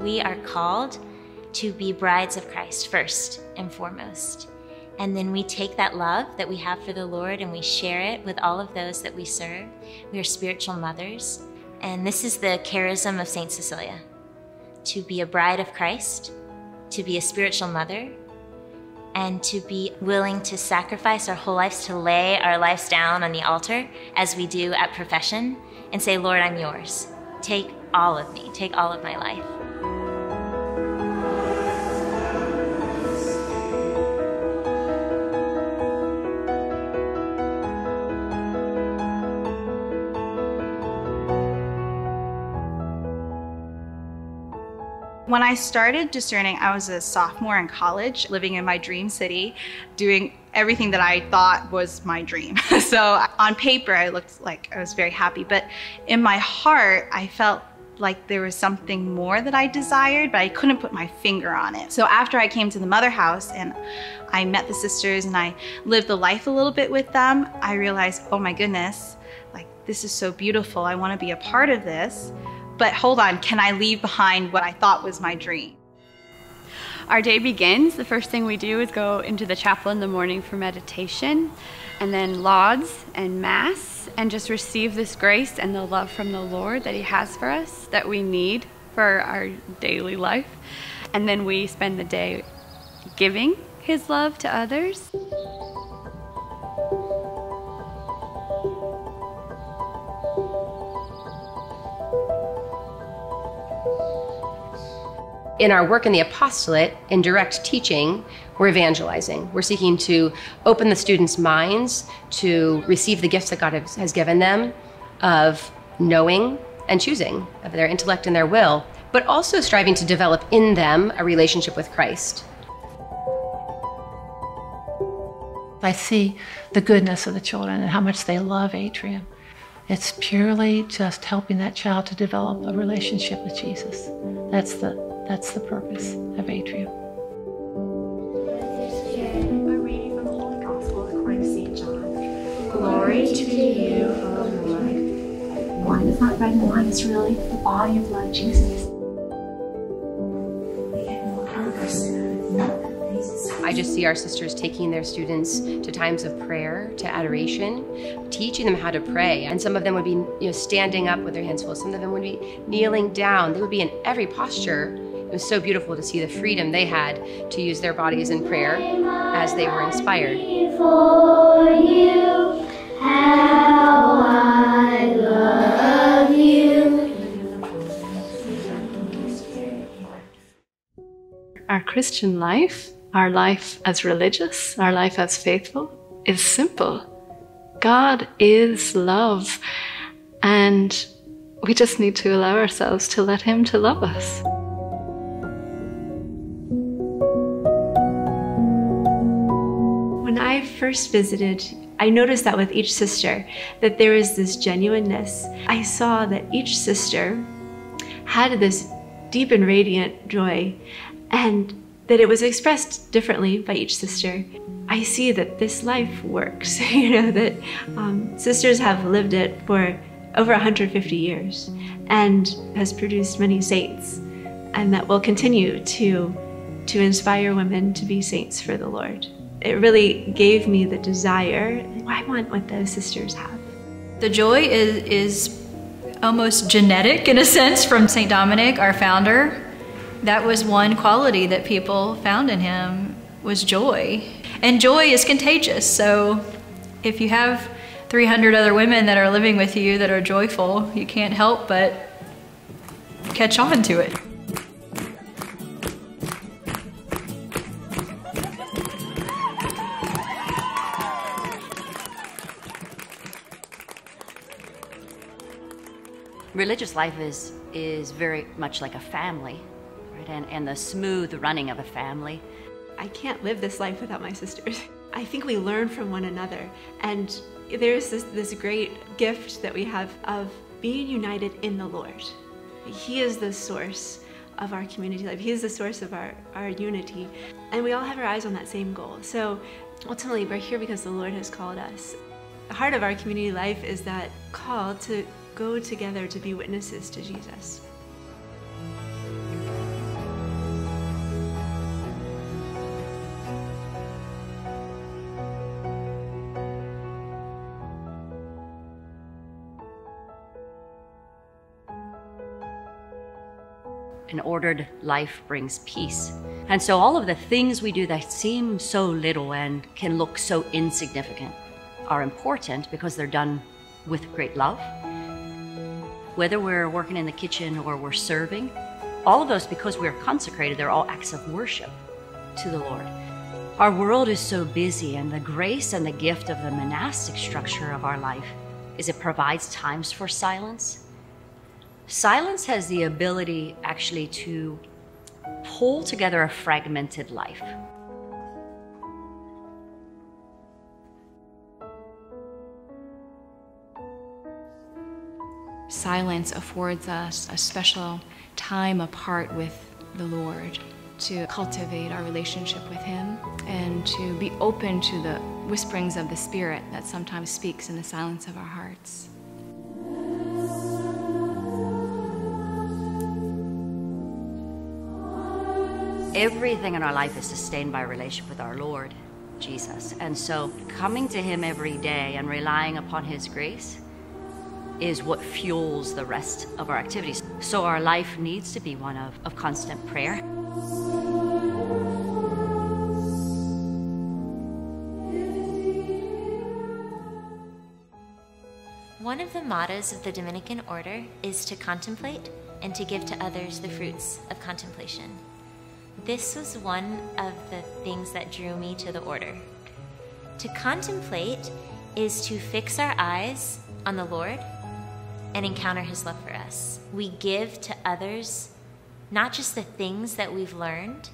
we are called to be brides of Christ first and foremost. And then we take that love that we have for the Lord and we share it with all of those that we serve. We are spiritual mothers. And this is the charism of Saint Cecilia, to be a bride of Christ, to be a spiritual mother, and to be willing to sacrifice our whole lives, to lay our lives down on the altar as we do at profession and say, Lord, I'm yours. Take all of me, take all of my life. When I started discerning, I was a sophomore in college, living in my dream city, doing everything that I thought was my dream. So on paper, I looked like I was very happy, but in my heart, I felt like there was something more that I desired, but I couldn't put my finger on it. So after I came to the Mother House and I met the sisters and I lived the life a little bit with them, I realized, oh my goodness, like this is so beautiful. I want to be a part of this. But hold on, can I leave behind what I thought was my dream? Our day begins. The first thing we do is go into the chapel in the morning for meditation, and then lauds and mass, and just receive this grace and the love from the Lord that He has for us, that we need for our daily life. And then we spend the day giving His love to others. In our work in the apostolate, in direct teaching, we're evangelizing. We're seeking to open the students' minds to receive the gifts that God has given them of knowing and choosing, of their intellect and their will, but also striving to develop in them a relationship with Christ. I see the goodness of the children and how much they love Atrium. It's purely just helping that child to develop a relationship with Jesus. That's the purpose of Atrium. A reading from the Holy Gospel according to St. John. Glory to you, O Lord. Wine is not bread and wine is really the body and blood of Jesus. I just see our sisters taking their students to times of prayer, to adoration, teaching them how to pray. And some of them would be standing up with their hands full. Some of them would be kneeling down. They would be in every posture. It was so beautiful to see the freedom they had to use their bodies in prayer as they were inspired. For you, how I love you. Our Christian life, our life as religious, our life as faithful, is simple. God is love, and we just need to allow ourselves to let Him to love us. When I first visited, I noticed that with each sister, that there was this genuineness. I saw that each sister had this deep and radiant joy, and that it was expressed differently by each sister. I see that this life works, that sisters have lived it for over 150 years and has produced many saints, and that will continue to inspire women to be saints for the Lord. It really gave me the desire. I want what those sisters have. The joy is almost genetic in a sense from St. Dominic, our founder. That was one quality that people found in him, was joy. And joy is contagious, so if you have 300 other women that are living with you that are joyful, you can't help but catch on to it. Religious life is very much like a family, right? And the smooth running of a family. I can't live this life without my sisters. I think we learn from one another, and there's this great gift that we have of being united in the Lord. He is the source of our community life. He is the source of our unity, and we all have our eyes on that same goal. So ultimately, we're here because the Lord has called us. The heart of our community life is that call to go together to be witnesses to Jesus. An ordered life brings peace. And so all of the things we do that seem so little and can look so insignificant are important because they're done with great love. Whether we're working in the kitchen or we're serving, all of those, because we're consecrated, they're all acts of worship to the Lord. Our world is so busy, and the grace and the gift of the monastic structure of our life is it provides times for silence. Silence has the ability actually to pull together a fragmented life. Silence affords us a special time apart with the Lord to cultivate our relationship with Him and to be open to the whisperings of the Spirit that sometimes speaks in the silence of our hearts. Everything in our life is sustained by a relationship with our Lord, Jesus. And so coming to Him every day and relying upon His grace is what fuels the rest of our activities. So our life needs to be one of constant prayer. One of the mottos of the Dominican order is to contemplate and to give to others the fruits of contemplation. This was one of the things that drew me to the order. To contemplate is to fix our eyes on the Lord and encounter His love for us. We give to others not just the things that we've learned,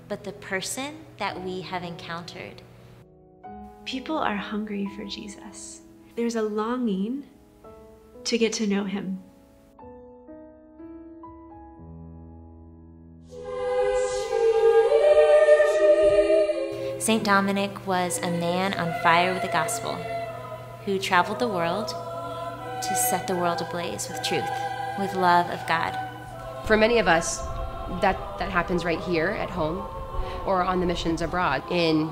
but the person that we have encountered. People are hungry for Jesus. There's a longing to get to know Him. Saint Dominic was a man on fire with the gospel who traveled the world to set the world ablaze with truth, with love of God. For many of us, that happens right here at home or on the missions abroad in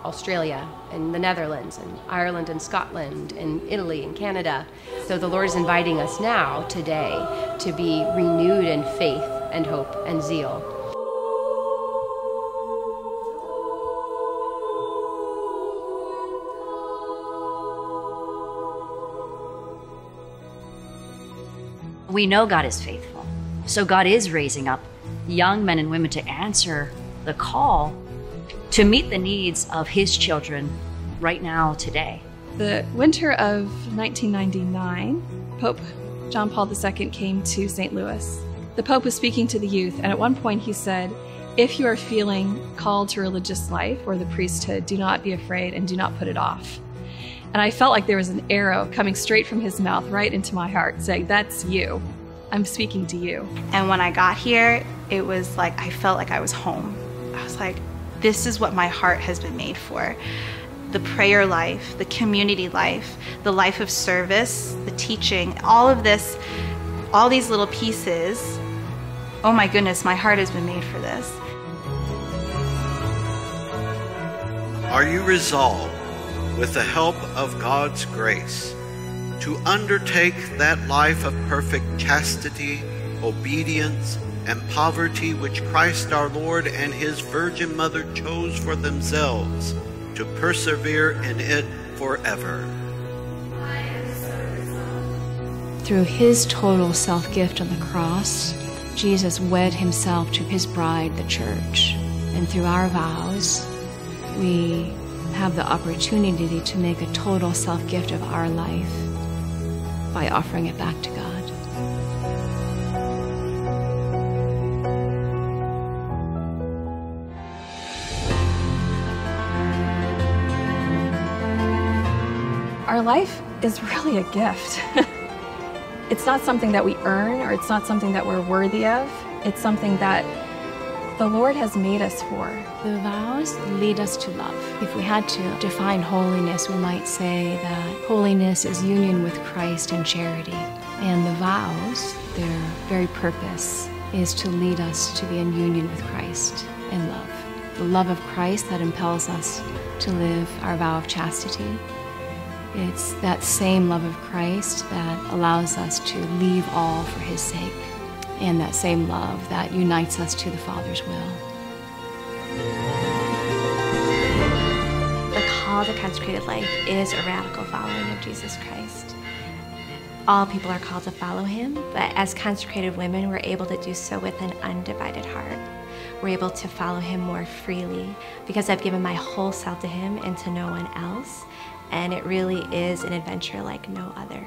Australia and the Netherlands and Ireland and Scotland and Italy and Canada. So the Lord is inviting us now, today, to be renewed in faith and hope and zeal. We know God is faithful. So God is raising up young men and women to answer the call to meet the needs of His children right now, today. The winter of 1999, Pope John Paul II came to St. Louis. The Pope was speaking to the youth, and at one point he said, "If you are feeling called to religious life or the priesthood, do not be afraid and do not put it off." And I felt like there was an arrow coming straight from his mouth right into my heart, saying, "That's you. I'm speaking to you." And when I got here, it was like I felt like I was home. I was like, this is what my heart has been made for. The prayer life, the community life, the life of service, the teaching, all of this, all these little pieces. Oh my goodness, my heart has been made for this. Are you resolved, with the help of God's grace, to undertake that life of perfect chastity, obedience, and poverty which Christ our Lord and His Virgin Mother chose for themselves, to persevere in it forever? Through His total self-gift on the cross, Jesus wed Himself to His bride, the church. And through our vows, we have the opportunity to make a total self-gift of our life by offering it back to God. Our life is really a gift. It's not something that we earn, or it's not something that we're worthy of. It's something that the Lord has made us for. The vows lead us to love. If we had to define holiness, we might say that holiness is union with Christ in charity. And the vows, their very purpose, is to lead us to be in union with Christ in love. The love of Christ that impels us to live our vow of chastity. It's that same love of Christ that allows us to leave all for His sake. and that same love that unites us to the Father's will. The call to consecrated life is a radical following of Jesus Christ. All people are called to follow him, but as consecrated women, we're able to do so with an undivided heart. We're able to follow him more freely because I've given my whole self to him and to no one else, and it really is an adventure like no other.